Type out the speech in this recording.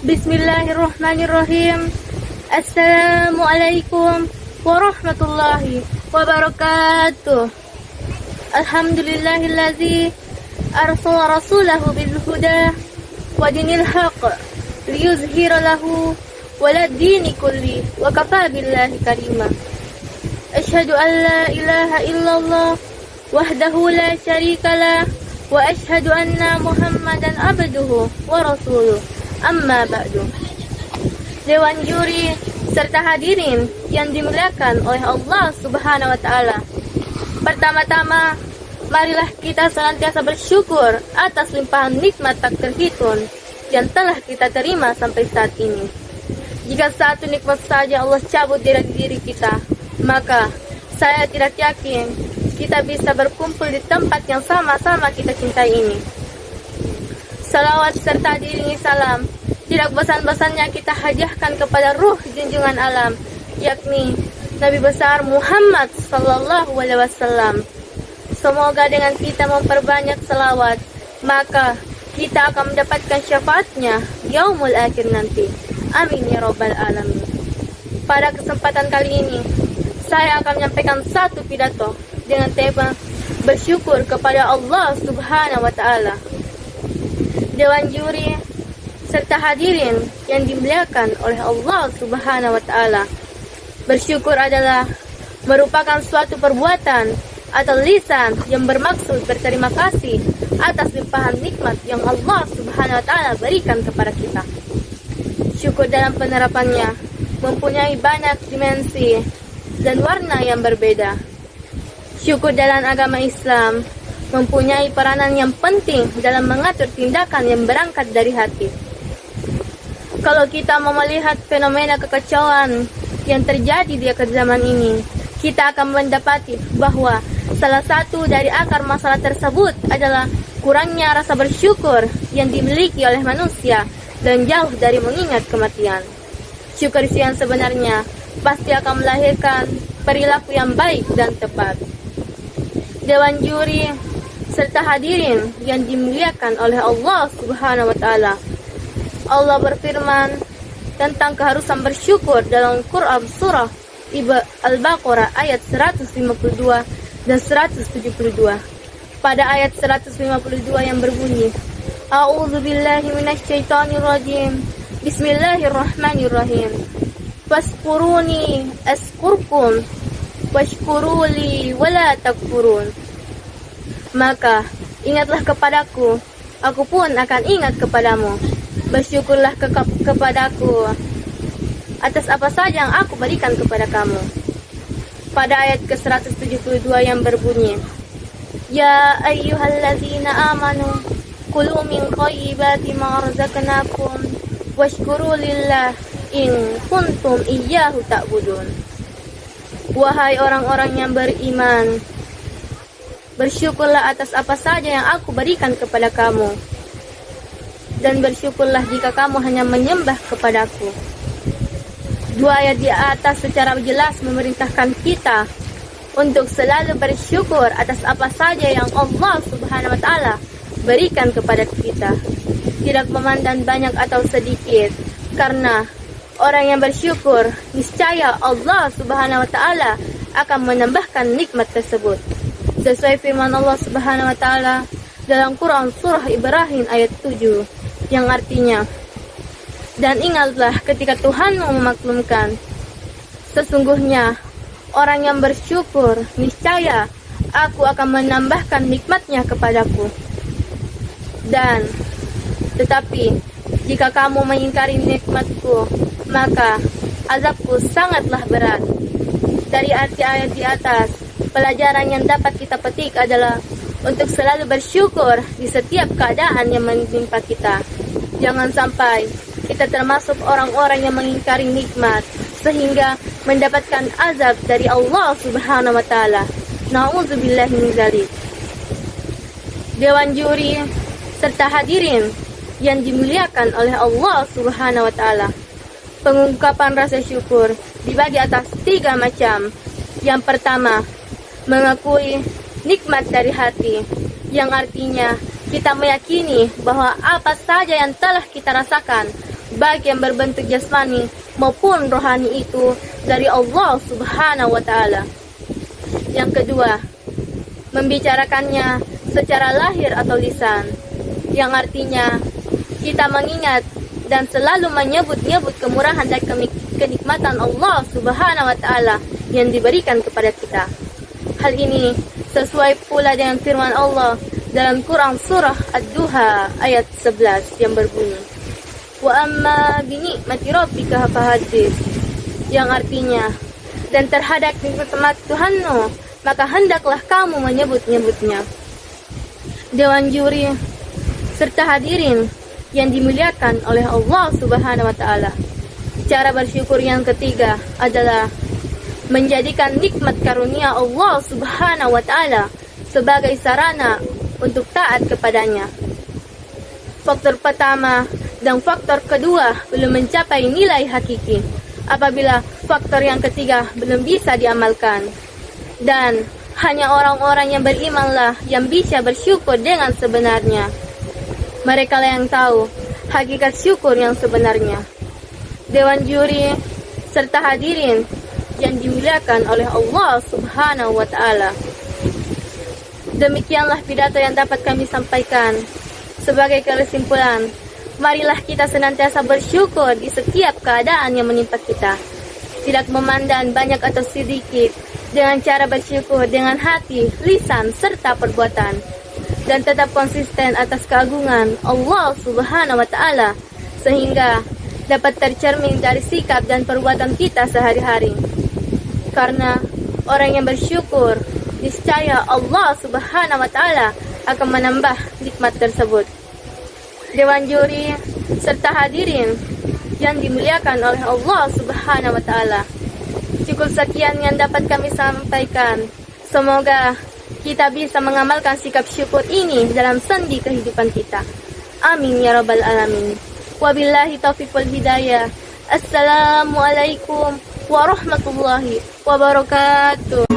Bismillahirrahmanirrahim. Assalamualaikum warahmatullahi wabarakatuh. Alhamdulillahillazi arsala rasulahu bil huda wa dinil haqq liyuzhira lahu walad dini kulli wa kafa billahi karima. Asyhadu an la ilaha illallah wahdahu la syarikalah wa asyhadu anna Muhammadan abduhu wa rasuluh. Amma ba'du. Dewan juri serta hadirin yang dimuliakan oleh Allah Subhanahu wa taala. Pertama-tama, marilah kita senantiasa bersyukur atas limpahan nikmat tak terhitung yang telah kita terima sampai saat ini. Jika satu nikmat saja Allah cabut dari diri kita, maka saya tidak yakin kita bisa berkumpul di tempat yang sama-sama kita cintai ini. Salawat serta diiringi salam tidak bosan-bosannya kita hadiahkan kepada ruh junjungan alam, yakni Nabi besar Muhammad sallallahu alaihi wasallam. Semoga dengan kita memperbanyak salawat, maka kita akan mendapatkan syafaatnya yaumul akhir nanti. Amin ya rabbal alamin. Pada kesempatan kali ini, saya akan menyampaikan satu pidato dengan tema bersyukur kepada Allah Subhanahu wa taala. Dewan juri serta hadirin yang dimuliakan oleh Allah Subhanahu wa taala. Bersyukur adalah merupakan suatu perbuatan atau lisan yang bermaksud berterima kasih atas limpahan nikmat yang Allah Subhanahu wa taala berikan kepada kita. Syukur dalam penerapannya mempunyai banyak dimensi dan warna yang berbeda. Syukur dalam agama Islam mempunyai peranan yang penting dalam mengatur tindakan yang berangkat dari hati. Kalau kita mau melihat fenomena kekacauan yang terjadi di akhir zaman ini, kita akan mendapati bahwa salah satu dari akar masalah tersebut adalah kurangnya rasa bersyukur yang dimiliki oleh manusia dan jauh dari mengingat kematian. Syukur yang sebenarnya pasti akan melahirkan perilaku yang baik dan tepat. Dewan juri serta hadirin yang dimuliakan oleh Allah Subhanahu wa taala. Allah berfirman tentang keharusan bersyukur dalam Quran surah Al-Baqarah ayat 152 dan 172. Pada ayat 152 yang berbunyi, A'udzubillahi minasyaitonirrajim. Bismillahirrahmanirrahim. Waskuruni askurkum washkuruli wala takfurun. Maka ingatlah kepadaku, aku pun akan ingat kepadamu. Bersyukurlah kepadaku atas apa saja yang aku berikan kepada kamu. Pada ayat ke-172 yang berbunyi, Ya ayyuhallazina amanu kulu min thayyibati ma razaqnakum washkuru lillah in kuntum iyyahu ta'budun. Wahai orang-orang yang beriman, bersyukurlah atas apa saja yang aku berikan kepada kamu, dan bersyukurlah jika kamu hanya menyembah kepadaku. Dua ayat di atas secara jelas memerintahkan kita untuk selalu bersyukur atas apa saja yang Allah Subhanahu wa taala berikan kepada kita, tidak memandang banyak atau sedikit, karena orang yang bersyukur niscaya Allah Subhanahu wa taala akan menambahkan nikmat tersebut. Sesuai firman Allah Subhanahu wa taala dalam Quran surah Ibrahim ayat 7 yang artinya, dan ingatlah ketika Tuhanmu memaklumkan, sesungguhnya orang yang bersyukur niscaya aku akan menambahkan nikmatnya kepadaku. Dan tetapi jika kamu mengingkari nikmatku, maka azabku sangatlah berat. Dari arti ayat di atas, pelajaran yang dapat kita petik adalah untuk selalu bersyukur di setiap keadaan yang menimpa kita. Jangan sampai kita termasuk orang-orang yang mengingkari nikmat sehingga mendapatkan azab dari Allah Subhanahu wa taala. Nauzubillahi min dzalik. Dewan juri serta hadirin yang dimuliakan oleh Allah Subhanahu wa taala. Pengungkapan rasa syukur dibagi atas 3 macam. Yang pertama, mengakui nikmat dari hati, yang artinya kita meyakini bahwa apa saja yang telah kita rasakan baik yang berbentuk jasmani maupun rohani itu dari Allah Subhanahu wa Ta'ala. Yang kedua, membicarakannya secara lahir atau lisan, yang artinya kita mengingat dan selalu menyebut-nyebut kemurahan dan kenikmatan Allah Subhanahu wa Ta'ala yang diberikan kepada kita. Hal ini sesuai pula dengan firman Allah dalam Quran surah Ad-Duha ayat 11 yang berbunyi, "Wa amma bi ni'mati rabbika fahaddits," yang artinya, dan terhadap nikmat Tuhanmu maka hendaklah kamu menyebut-nyebutnya. Dewan juri serta hadirin yang dimuliakan oleh Allah Subhanahu wa Ta'ala, cara bersyukur yang ketiga adalah menjadikan nikmat karunia Allah Subhanahu wa Ta'ala sebagai sarana untuk taat kepadanya. Faktor pertama dan faktor kedua belum mencapai nilai hakiki apabila faktor yang ketiga belum bisa diamalkan. Dan hanya orang-orang yang berimanlah yang bisa bersyukur dengan sebenarnya. Mereka lah yang tahu hakikat syukur yang sebenarnya. Dewan juri serta hadirin yang dimuliakan oleh Allah Subhanahu wa Ta'ala, demikianlah pidato yang dapat kami sampaikan. Sebagai kesimpulan, marilah kita senantiasa bersyukur di setiap keadaan yang menimpa kita, tidak memandang banyak atau sedikit, dengan cara bersyukur dengan hati, lisan, serta perbuatan, dan tetap konsisten atas keagungan Allah Subhanahu wa Ta'ala sehingga dapat tercermin dari sikap dan perbuatan kita sehari-hari. Karena orang yang bersyukur niscaya Allah Subhanahu wa Ta'ala akan menambah nikmat tersebut. Dewan juri serta hadirin yang dimuliakan oleh Allah Subhanahu wa Ta'ala, cukup sekian yang dapat kami sampaikan. Semoga kita bisa mengamalkan sikap syukur ini dalam sendi kehidupan kita. Amin ya rabbal alamin. Wabillahi taufiq wal hidayah. Assalamualaikum warahmatullahi wabarakatuh.